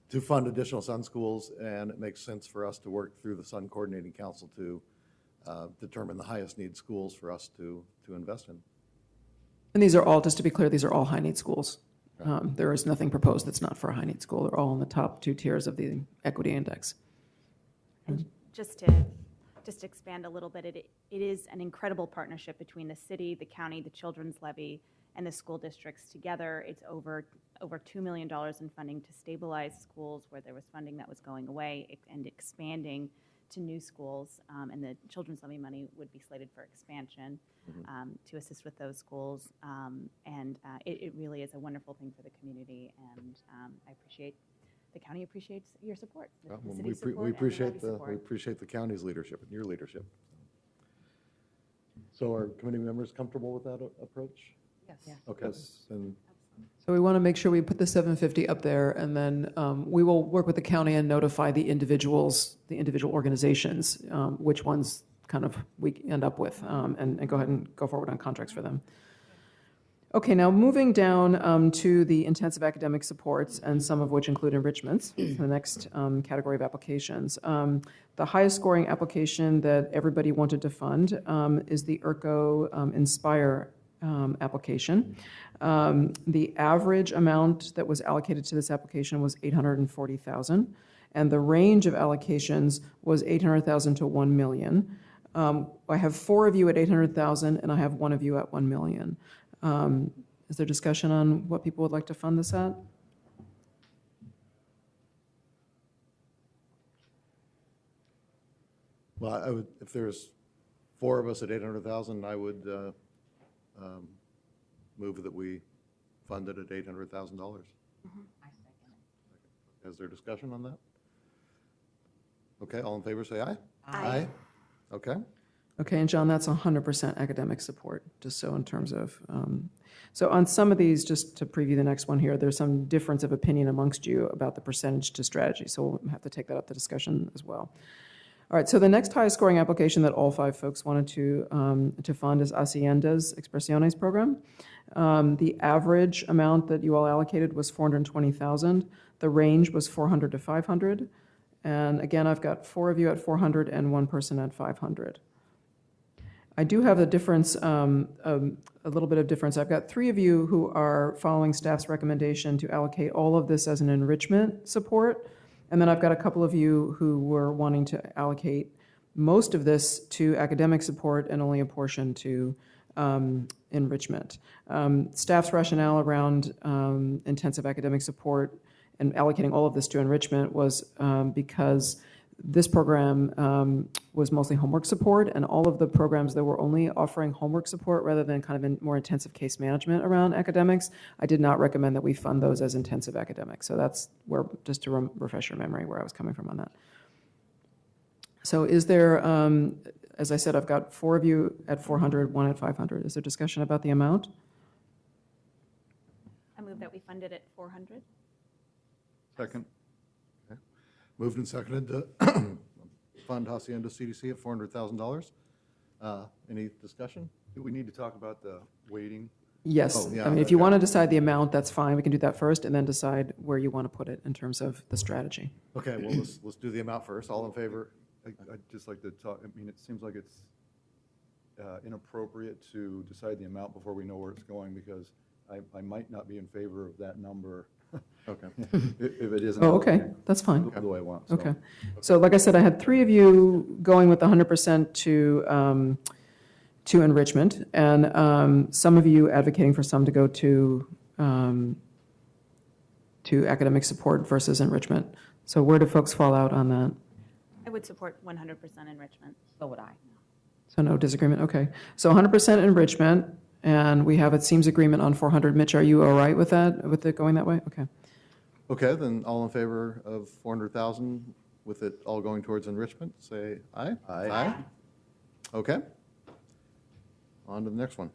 [SPEAKER 1] to fund additional Sun schools, and it makes sense for us to work through the Sun Coordinating Council to determine the highest need schools for us to invest in.
[SPEAKER 4] And these are all, just to be clear, these are all high-need schools. There is nothing proposed that's not for a high-need school. They're all in the top 2 tiers of the equity index.
[SPEAKER 6] Just to expand a little bit, it is an incredible partnership between the city, the county, the Children's Levy, and the school districts together. It's over $2 million in funding to stabilize schools where there was funding that was going away and expanding to new schools. And the Children's Levy money would be slated for expansion to assist with those schools. It really is a wonderful thing for the community, and I appreciate the county appreciates your support.
[SPEAKER 1] Well, we appreciate the county's leadership and your leadership. So are committee members comfortable with that approach?
[SPEAKER 2] Yes.
[SPEAKER 5] Yeah.
[SPEAKER 1] Okay. Then
[SPEAKER 4] So we want to make sure we put the 750 up there, and then we will work with the county and notify the individual organizations, which ones kind of we end up with, and go ahead and go forward on contracts for them. Okay, now moving down to the intensive academic supports, and some of which include enrichments, the next category of applications. The highest scoring application that everybody wanted to fund is the ERCO Inspire application. The average amount that was allocated to this application was $840,000, and the range of allocations was $800,000 to $1 million. I have 4 of you at $800,000, and I have 1 of you at $1 million. Is there discussion on what people would like to fund this at?
[SPEAKER 1] well, I would, if there's 4 of us at 800,000, I would move that we fund it at $800,000.
[SPEAKER 5] I second it.
[SPEAKER 1] Is there discussion on that? Okay, all in favor, say aye.
[SPEAKER 5] Aye.
[SPEAKER 1] Okay.
[SPEAKER 4] Okay, and John, that's 100% academic support, just so in terms of, so on some of these, just to preview the next one here, there's some difference of opinion amongst you about the percentage to strategy, so we'll have to take that up to discussion as well. All right, so the next highest scoring application that all 5 folks wanted to fund is Hacienda's Expresiones program. The average amount that you all allocated was $420,000. The range was $400 to $500. And again, I've got 4 of you at $400 and 1 person at $500. I do have a difference, a little bit of difference. I've got 3 of you who are following staff's recommendation to allocate all of this as an enrichment support. And then I've got a couple of you who were wanting to allocate most of this to academic support and only a portion to enrichment. Staff's rationale around intensive academic support and allocating all of this to enrichment was because this program was mostly homework support, and all of the programs that were only offering homework support rather than kind of more intensive case management around academics, I did not recommend that we fund those as intensive academics. So that's where, just to refresh your memory, where I was coming from on that. So is there, as I said, I've got 4 of you at 400, 1 at 500. Is there discussion about the amount?
[SPEAKER 6] I move that we fund it at 400.
[SPEAKER 8] Second.
[SPEAKER 1] Moved and seconded to fund Hacienda CDC at $400,000. Any discussion?
[SPEAKER 8] Do we need to talk about the weighting?
[SPEAKER 4] Yes.
[SPEAKER 1] Oh, yeah,
[SPEAKER 4] I mean, if you
[SPEAKER 1] okay.
[SPEAKER 4] want to decide the amount, that's fine. We can do that first, and then decide where you want to put it in terms of the strategy.
[SPEAKER 1] Okay, well, let's do the amount first. All in favor?
[SPEAKER 8] I'd just like to talk, I mean, it seems like it's inappropriate to decide the amount before we know where it's going, because I might not be in favor of that number.
[SPEAKER 1] Okay.
[SPEAKER 8] If it isn't.
[SPEAKER 4] Oh, okay, that's fine.
[SPEAKER 8] The way I want. So.
[SPEAKER 4] Okay. So like I said, I had 3 of you going with 100% to enrichment, and some of you advocating for some to go to academic support versus enrichment. So where do folks fall out on that?
[SPEAKER 6] I would support 100% enrichment.
[SPEAKER 5] So would I.
[SPEAKER 4] So no disagreement, okay. So 100% enrichment, and we have, it seems, agreement on 400. Mitch, are you all right with that, with it going that way? Okay.
[SPEAKER 1] Okay, then all in favor of 400,000 with it all going towards enrichment, say aye.
[SPEAKER 8] Aye.
[SPEAKER 1] Okay. On to the next one.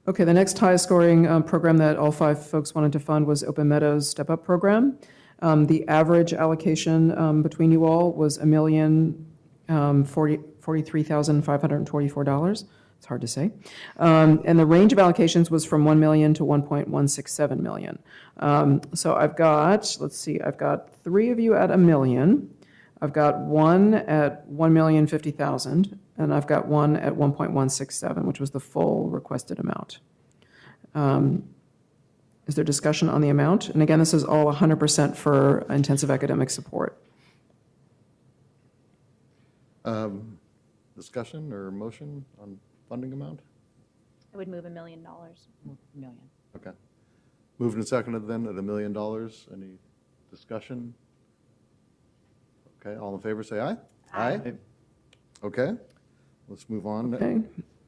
[SPEAKER 4] Okay, the next highest scoring program that all 5 folks wanted to fund was Open Meadows Step Up Program. The average allocation between you all was $1,043,524. It's hard to say. And the range of allocations was from 1 million to 1.167 million. So I've got, let's see, I've got 3 of you at $1 million. I've got 1 at 1,050,000, and I've got 1 at 1.167, which was the full requested amount. Is there discussion on the amount? And again, this is all 100% for intensive academic support.
[SPEAKER 1] Discussion or motion on funding amount?
[SPEAKER 6] I would move $1 million.
[SPEAKER 5] Million.
[SPEAKER 1] Okay. Moved and seconded then at $1 million. Any discussion? Okay, all in favor, say aye. Aye. Okay, let's move on.
[SPEAKER 4] Okay.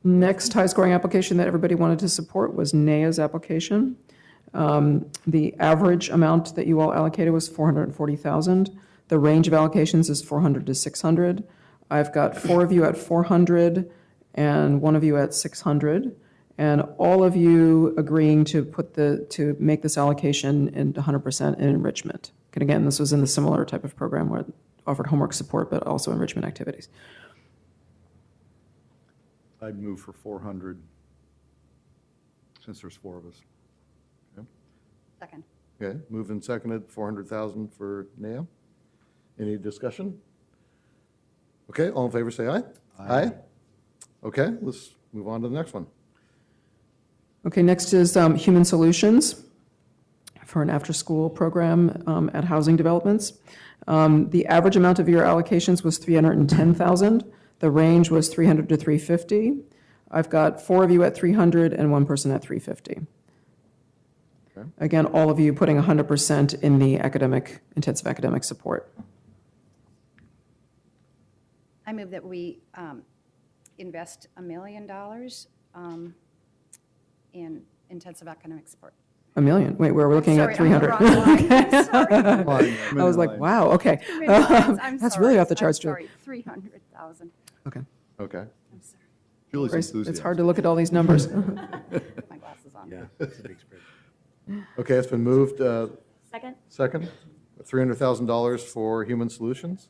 [SPEAKER 4] Next high scoring application that everybody wanted to support was NAEA's application. The average amount that you all allocated was 440,000. The range of allocations is 400 to 600. I've got 4 of you at 400 and 1 of you at 600, and all of you agreeing to to make this allocation in 100% in enrichment. And again, this was in the similar type of program where it offered homework support, but also enrichment activities.
[SPEAKER 8] I'd move for 400, since there's 4 of us.
[SPEAKER 2] Second.
[SPEAKER 1] Okay, moved and seconded, 400,000 for NAEA. Any discussion? Okay, all in favor, say aye.
[SPEAKER 8] Aye.
[SPEAKER 1] Okay, let's move on to the next one.
[SPEAKER 4] Okay, next is Human Solutions for an after-school program at housing developments. The average amount of your allocations was 310,000. The range was 300 to 350. I've got 4 of you at 300 and 1 person at 350.
[SPEAKER 1] Okay.
[SPEAKER 4] Again, all of you putting 100% in the intensive academic support.
[SPEAKER 2] I move that we invest $1 million in intensive academic support.
[SPEAKER 4] $1 million. Wait, we're looking at
[SPEAKER 2] Sorry, I'm on
[SPEAKER 4] 300.
[SPEAKER 2] the wrong line. Sorry.
[SPEAKER 4] I was like, wow, okay.
[SPEAKER 2] Too many lines. I'm
[SPEAKER 4] That's
[SPEAKER 2] sorry.
[SPEAKER 4] really off the
[SPEAKER 2] I'm
[SPEAKER 4] charts, Julie.
[SPEAKER 2] sorry, 300,000.
[SPEAKER 4] Okay.
[SPEAKER 1] Okay,
[SPEAKER 2] I'm sorry.
[SPEAKER 8] Julie's
[SPEAKER 4] Grace,
[SPEAKER 8] enthusiasm.
[SPEAKER 4] it's hard to look at all these numbers.
[SPEAKER 2] My glasses on.
[SPEAKER 3] Yeah, it's a big spread.
[SPEAKER 1] okay, it's been moved,
[SPEAKER 6] Second?
[SPEAKER 1] second, $300,000 for Human Solutions.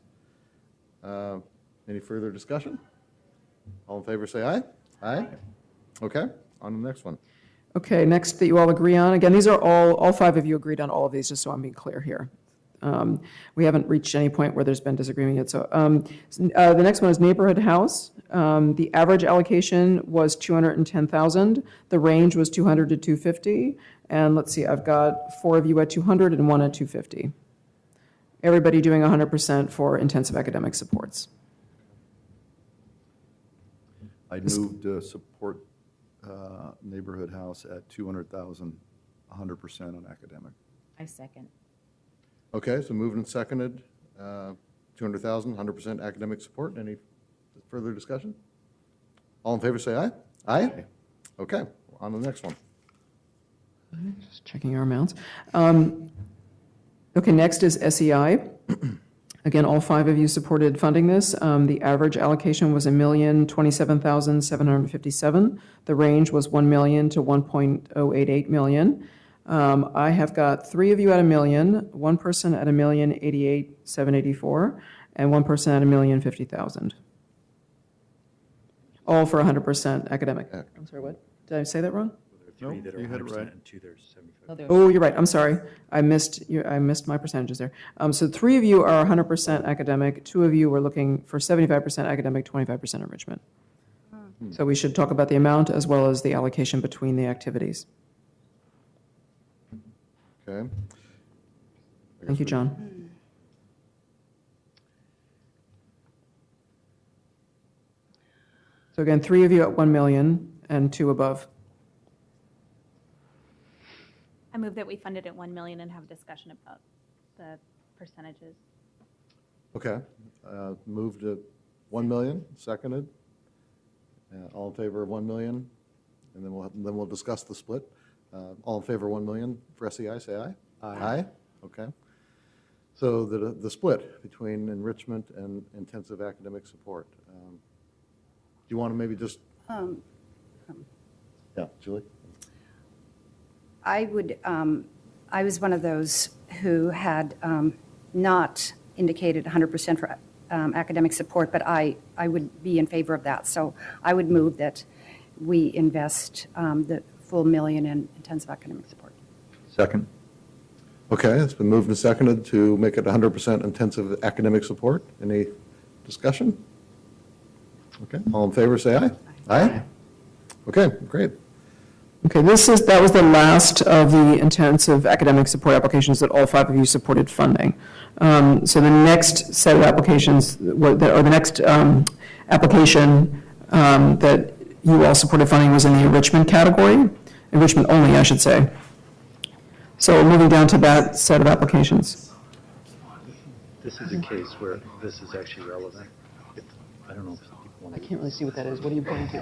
[SPEAKER 1] Any further discussion? All in favor, say aye. Aye. Okay, on to the next one.
[SPEAKER 4] Okay, next that you all agree on, again, these are all 5 of you agreed on all of these, just so I'm being clear here. We haven't reached any point where there's been disagreement yet. So the next one is Neighborhood House. The average allocation was 210,000. The range was 200 to 250. And let's see, I've got 4 of you at 200 and 1 at 250. Everybody doing 100% for intensive academic supports.
[SPEAKER 8] I'd move to support Neighborhood House at 200,000, 100% on academic.
[SPEAKER 5] I second.
[SPEAKER 1] Okay, so moved and seconded, 200,000, 100% academic support. Any further discussion? All in favor, say aye. Aye. Okay, on to the next one.
[SPEAKER 4] Just checking our amounts. Okay, next is SEI. Again, all 5 of you supported funding this. The average allocation was $1,027,757. The range was $1 million to $1.088 million. I have got 3 of you at $1 million, 1 person at $1,088,784, and 1 person at $1,050,000. All for 100% academic. I'm sorry, what? Did I say that wrong?
[SPEAKER 3] Three that are
[SPEAKER 8] you had it
[SPEAKER 3] 100%
[SPEAKER 8] right.
[SPEAKER 3] and 2 that are 75.
[SPEAKER 5] Oh, there-
[SPEAKER 4] Oh, you're right. I'm sorry. I missed my percentages there. So 3 of you are 100% academic. 2 of you were looking for 75% academic, 25% enrichment. So we should talk about the amount as well as the allocation between the activities.
[SPEAKER 1] Okay.
[SPEAKER 4] Thank you, John. So again, 3 of you at 1 million and 2 above.
[SPEAKER 6] I move that we fund it at 1 million and have a discussion about the percentages.
[SPEAKER 1] Okay, moved to 1 million, seconded. All in favor of 1 million? And then we'll discuss the split. All in favor of 1 million for SEI, say aye. Aye. Okay. So the split between enrichment and intensive academic support. Do you want to maybe just? Yeah, Julie?
[SPEAKER 2] I was one of those who had not indicated 100% for academic support, but I would be in favor of that. So I would move that we invest the full $1 million in intensive academic support.
[SPEAKER 8] Second.
[SPEAKER 1] Okay, it's been moved and seconded to make it 100% intensive academic support. Any discussion? Okay, all in favor, say aye. Aye? Okay, great.
[SPEAKER 4] Okay, that was the last of the intensive academic support applications that all 5 of you supported funding. So the next set of applications, or the next application that you all supported funding was in the enrichment category, enrichment only, I should say. So moving down to that set of applications.
[SPEAKER 9] This is a case where this is actually relevant. I don't know if people want
[SPEAKER 4] I
[SPEAKER 9] to.
[SPEAKER 4] can't really see what that is. What are you pointing to?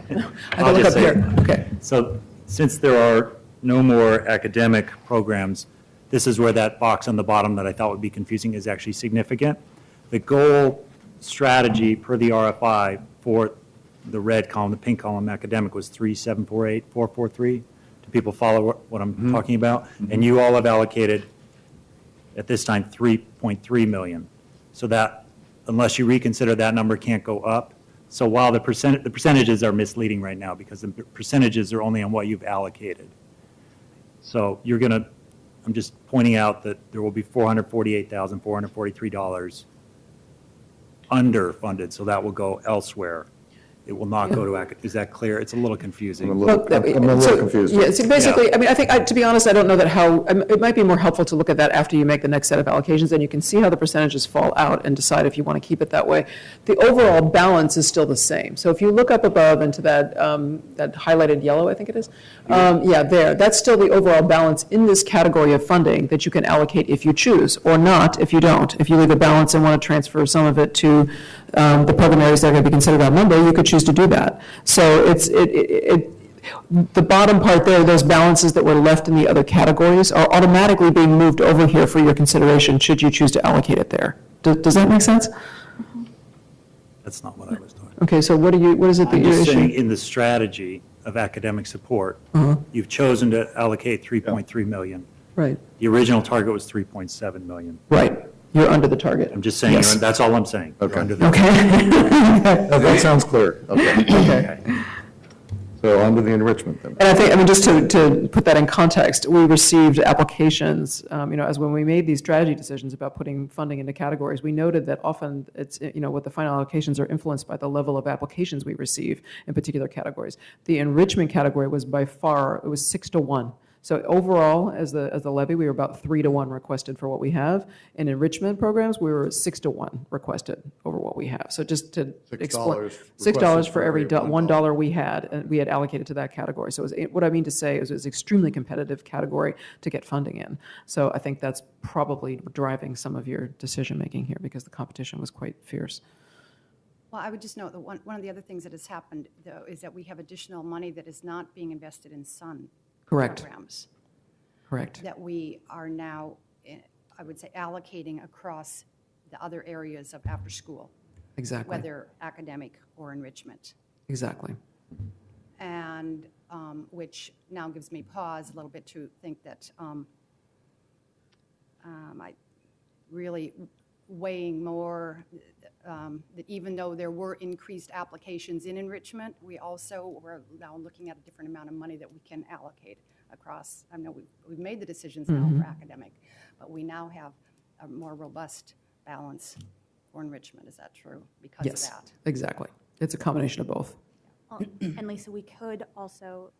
[SPEAKER 4] I
[SPEAKER 3] I'll
[SPEAKER 4] can look
[SPEAKER 3] just
[SPEAKER 4] up
[SPEAKER 3] say-
[SPEAKER 4] here. Okay.
[SPEAKER 3] So since there are no more academic programs, this is where that box on the bottom that I thought would be confusing is actually significant. The goal strategy per the RFI for the red column, the pink column academic was 3,748, 443. Do people follow what I'm talking about? And you all have allocated at this time 3.3 million. So that, unless you reconsider, that number can't go up. So while the percentages are misleading right now because the percentages are only on what you've allocated. So I'm just pointing out that there will be $448,443 underfunded, so that will go elsewhere. It will not go to, is that clear? It's a little confusing.
[SPEAKER 1] I'm a little confused.
[SPEAKER 4] Yeah, so basically, I mean, I think, to be honest, I don't know that it might be more helpful to look at that after you make the next set of allocations, and you can see how the percentages fall out and decide if you want to keep it that way. The overall balance is still the same. So if you look up above into that highlighted yellow, I think it is, there, that's still the overall balance in this category of funding that you can allocate if you choose, or not if you don't. If you leave a balance and want to transfer some of it to the program areas that are going to be considered that number, you could choose to do that. So the bottom part there, those balances that were left in the other categories are automatically being moved over here for your consideration should you choose to allocate it there. Does that make sense?
[SPEAKER 3] That's not what I was talking.
[SPEAKER 4] Okay, so what is it that
[SPEAKER 3] I'm
[SPEAKER 4] you're
[SPEAKER 3] just saying
[SPEAKER 4] issuing?
[SPEAKER 3] in the strategy of academic support, you've chosen to allocate 3.3 million.
[SPEAKER 4] Right,
[SPEAKER 3] The original target was 3.7 million.
[SPEAKER 4] right. You're under the target.
[SPEAKER 3] I'm just saying,
[SPEAKER 4] Yes.
[SPEAKER 3] that's all I'm saying. You're
[SPEAKER 1] Okay.
[SPEAKER 3] under the-
[SPEAKER 4] Okay.
[SPEAKER 1] That sounds clear. Okay.
[SPEAKER 4] Okay.
[SPEAKER 1] So under the enrichment then.
[SPEAKER 4] And I mean, just to put that in context, we received applications, as when we made these strategy decisions about putting funding into categories, we noted that often it's, what the final allocations are influenced by the level of applications we receive in particular categories. The enrichment category was by far, it was 6-1. So overall, as the levy, we were about 3-1 requested for what we have. In enrichment programs, we were 6-1 requested over what we have. So just to explain, $6 for every $1 we had, and we had allocated to that category. So what I mean to say is it was an extremely competitive category to get funding in. So I think that's probably driving some of your decision-making here because the competition was quite fierce.
[SPEAKER 2] Well, I would just note that one of the other things that has happened, though, is that we have additional money that is not being invested in SUN
[SPEAKER 4] Correct.
[SPEAKER 2] programs.
[SPEAKER 4] Correct.
[SPEAKER 2] That we are now, I would say, allocating across the other areas of after school,
[SPEAKER 4] Exactly.
[SPEAKER 2] whether academic or enrichment.
[SPEAKER 4] Exactly.
[SPEAKER 2] And which now gives me pause a little bit to think that I really weighing more that even though there were increased applications in enrichment, we also were now looking at a different amount of money that we can allocate across. I know we've made the decisions now for academic, but we now have a more robust balance for enrichment. Is that true? Because
[SPEAKER 4] Yes,
[SPEAKER 2] of that.
[SPEAKER 4] exactly. It's a combination of both.
[SPEAKER 6] Well, and Lisa, we could also,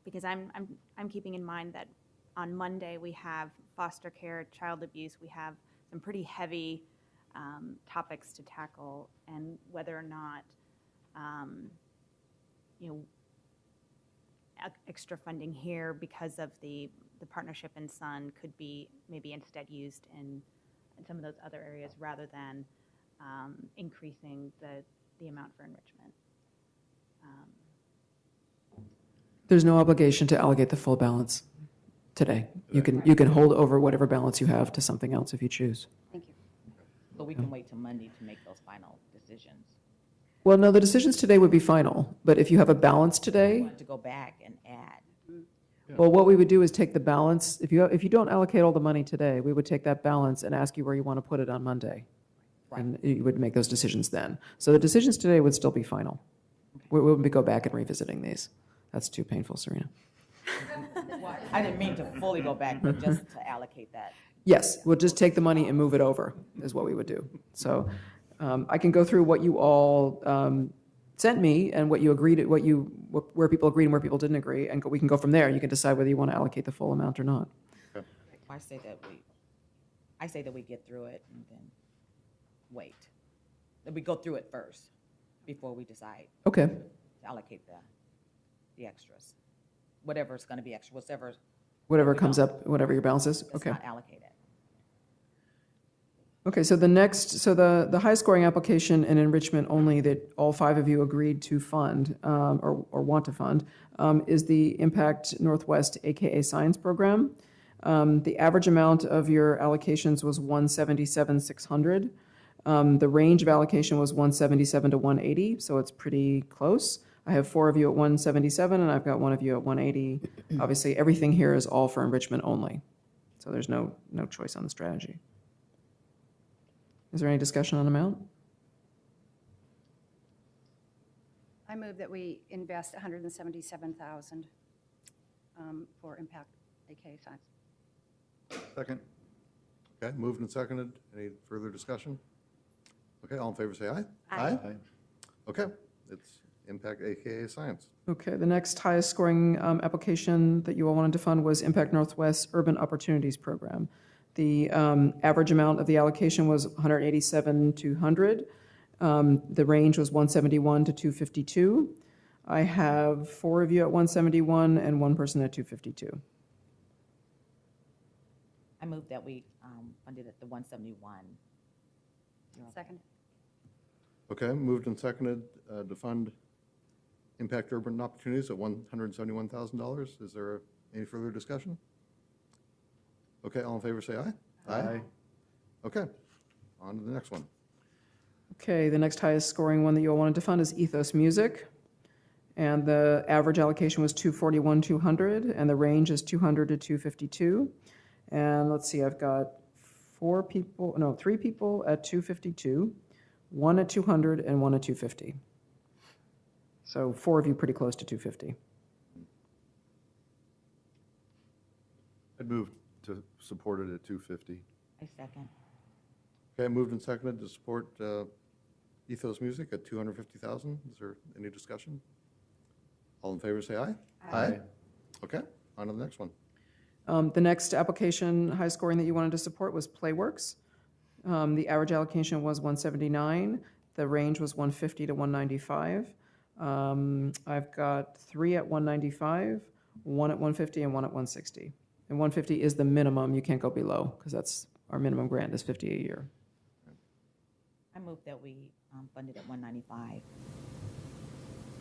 [SPEAKER 6] because I'm keeping in mind that on Monday we have foster care, child abuse, we have some pretty heavy topics to tackle, and whether or not, extra funding here because of the partnership in SUN could be maybe instead used in some of those other areas rather than increasing the amount for enrichment.
[SPEAKER 4] There's no obligation to allocate the full balance today. You can hold over whatever balance you have to something else if you choose.
[SPEAKER 2] Thank you.
[SPEAKER 5] But we can wait till Monday to make those final decisions.
[SPEAKER 4] Well, no, the decisions today would be final, but if you have a balance
[SPEAKER 5] We
[SPEAKER 4] today,
[SPEAKER 5] want to go back and add.
[SPEAKER 4] well, what we would do is take the balance, if you don't allocate all the money today, we would take that balance and ask you where you want to put it on Monday. And you would make those decisions then. So the decisions today would still be final. We wouldn't go back and revisiting these. That's too painful, Serena.
[SPEAKER 5] I didn't mean to fully go back, but just to allocate that.
[SPEAKER 4] Yes, we'll just take the money and move it over, is what we would do. So I can go through what you all sent me and what you agreed, where people agreed and where people didn't agree, and we can go from there. You can decide whether you want to allocate the full amount or not.
[SPEAKER 5] I say that we get through it and then wait. That we go through it first before we decide
[SPEAKER 4] Okay,
[SPEAKER 5] to allocate the extras. Whatever's going to be extra,
[SPEAKER 4] whatever comes up, whatever your balance is,
[SPEAKER 5] that's
[SPEAKER 4] okay.
[SPEAKER 5] not allocated.
[SPEAKER 4] Okay, so the high scoring application and enrichment only that all 5 of you agreed to fund, or want to fund, is the Impact Northwest AKA Science Program. The average amount of your allocations was $177,600. The range of allocation was 177 to 180, so it's pretty close. I have 4 of you at 177, and I've got 1 of you at 180. Obviously, everything here is all for enrichment only, so there's no choice on the strategy. Is there any discussion on amount?
[SPEAKER 2] I move that we invest $177,000 for Impact AK Science.
[SPEAKER 8] Second.
[SPEAKER 1] Okay, moved and seconded. Any further discussion? Okay, all in favor say aye.
[SPEAKER 2] Aye.
[SPEAKER 1] Okay, it's Impact AKA Science.
[SPEAKER 4] Okay, the next highest scoring application that you all wanted to fund was Impact Northwest Urban Opportunities Program. The average amount of the allocation was $187,200. The range was $171 to $252. I have 4 of you at $171 and 1 person at $252.
[SPEAKER 5] I move that we funded at the 171.
[SPEAKER 2] Second.
[SPEAKER 1] Okay, moved and seconded to fund Impact Urban Opportunities at $171,000. Is there any further discussion? Okay, all in favor say aye.
[SPEAKER 8] Aye.
[SPEAKER 1] Okay, on to the next one.
[SPEAKER 4] Okay, the next highest scoring one that you all wanted to fund is Ethos Music. And the average allocation was $241,200, and the range is $200 to $252. And let's see, I've got 3 people at $252, 1 at $200, and 1 at $250. So 4 of you pretty close to $250.
[SPEAKER 8] I'd move to support it at 250.
[SPEAKER 5] I second.
[SPEAKER 1] Okay, moved and seconded to support Ethos Music at $250,000. Is there any discussion? All in favor say aye.
[SPEAKER 8] Aye.
[SPEAKER 1] Okay, on to the next one.
[SPEAKER 4] The next application, high scoring that you wanted to support was Playworks. The average allocation was 179. The range was 150 to 195. I've got 3 at 195, 1 at 150, and 1 at 160. And 150 is the minimum. You can't go below because that's our minimum grant is 50 a year.
[SPEAKER 5] I move that we funded at 195.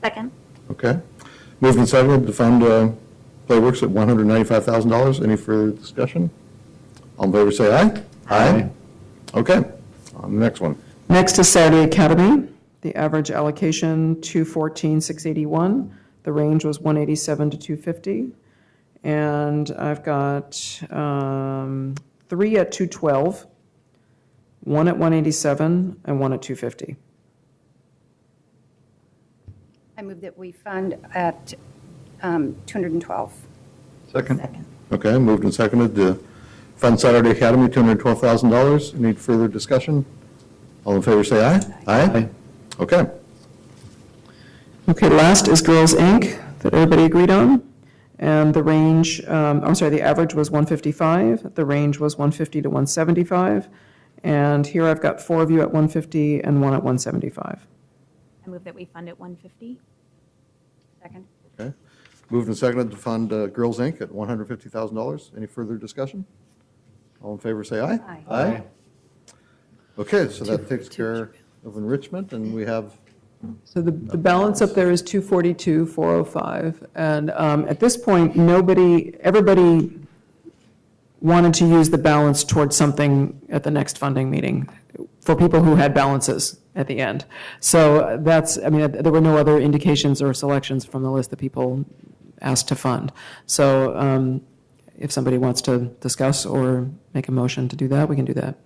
[SPEAKER 6] Second.
[SPEAKER 1] Okay, moved and seconded to fund Playworks at $195,000. Any further discussion? All in favor say aye.
[SPEAKER 8] Aye.
[SPEAKER 1] Okay, on the next one.
[SPEAKER 4] Next is Saturday Academy. The average allocation, $214,681. The range was 187 to 250. And I've got 3 at 212, 1 at 187, and 1 at 250.
[SPEAKER 2] I move that we fund at 212.
[SPEAKER 8] Second.
[SPEAKER 5] Second.
[SPEAKER 1] Okay, moved and seconded to fund Saturday Academy, $212,000. Any further discussion? All in favor say aye. Aye. Okay.
[SPEAKER 4] Okay, last is Girls Inc. that everybody agreed on. And the range, the average was 155. The range was 150 to 175. And here I've got 4 of you at 150 and 1 at 175.
[SPEAKER 6] I move that we fund at 150.
[SPEAKER 2] Second.
[SPEAKER 1] Okay. Moved and seconded to fund Girls Inc. at $150,000. Any further discussion? All in favor say aye.
[SPEAKER 2] Aye.
[SPEAKER 1] Okay, so that takes care of enrichment, and we have
[SPEAKER 4] So the balance up there is 242,405, and at this point, everybody wanted to use the balance towards something at the next funding meeting for people who had balances at the end. So there were no other indications or selections from the list that people asked to fund. So if somebody wants to discuss or make a motion to do that, we can do that.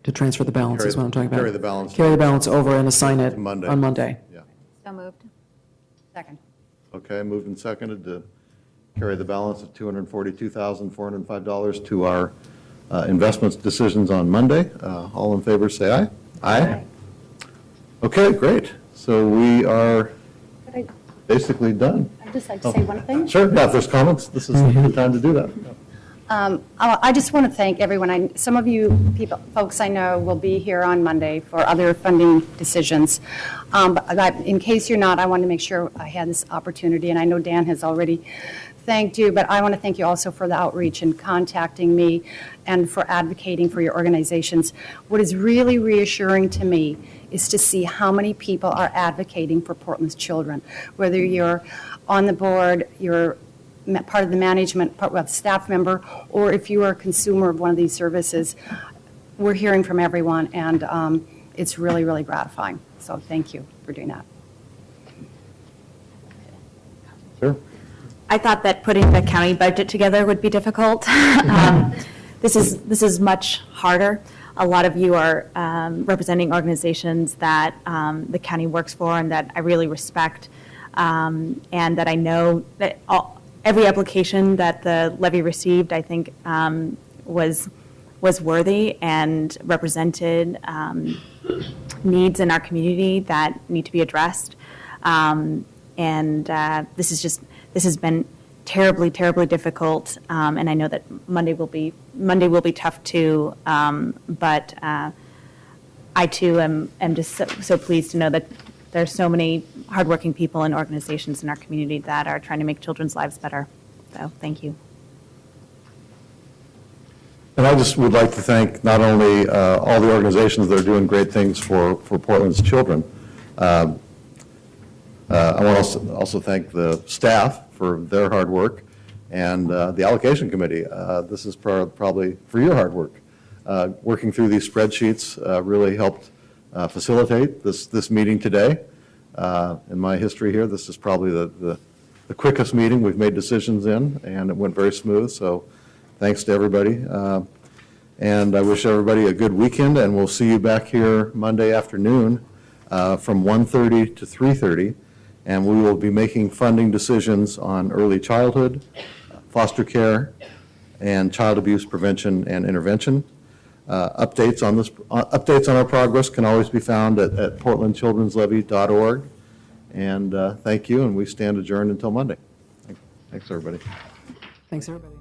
[SPEAKER 4] To transfer the balance is what I'm talking about.
[SPEAKER 1] Carry the balance.
[SPEAKER 4] Carry the balance over and assign it
[SPEAKER 1] Monday.
[SPEAKER 4] on Monday.
[SPEAKER 1] Yeah.
[SPEAKER 2] So moved. Second.
[SPEAKER 1] Okay, moved and seconded to carry the balance of $242,405 to our investments decisions on Monday. All in favor, say aye. Aye. Okay, great. So we are basically done.
[SPEAKER 2] I'd just like to say one thing.
[SPEAKER 1] Sure, yeah, if there's comments, this is the time to do that.
[SPEAKER 2] I just want to thank everyone. Some of you folks I know will be here on Monday for other funding decisions. But in case you're not, I want to make sure I had this opportunity, and I know Dan has already thanked you, but I want to thank you also for the outreach and contacting me and for advocating for your organizations. What is really reassuring to me is to see how many people are advocating for Portland's children, whether you're on the board, you're part of the management, staff member, or if you are a consumer of one of these services, we're hearing from everyone, and it's really, really gratifying. So thank you for doing that.
[SPEAKER 1] Sure.
[SPEAKER 6] I thought that putting the county budget together would be difficult. This is much harder. A lot of you are representing organizations that the county works for and that I really respect, and that I know that every application that the levy received, I think, was worthy and represented needs in our community that need to be addressed. This has been terribly, terribly difficult, and I know that Monday will be tough too. But I too am just so pleased to know that there's so many hardworking people and organizations in our community that are trying to make children's lives better. So thank you.
[SPEAKER 1] And I just would like to thank not only all the organizations that are doing great things for Portland's children. I want to also thank the staff for their hard work and the allocation committee. This is probably for your hard work. Working through these spreadsheets really helped facilitate this meeting today. In my history here, this is probably the quickest meeting we've made decisions in, and it went very smooth, so thanks to everybody. And I wish everybody a good weekend, and we'll see you back here Monday afternoon from 1:30 to 3:30, and we will be making funding decisions on early childhood, foster care, and child abuse prevention and intervention. Updates on our progress can always be found at portlandchildrenslevy.org. And thank you, and we stand adjourned until Monday. Thanks, everybody.
[SPEAKER 4] Thanks, everybody.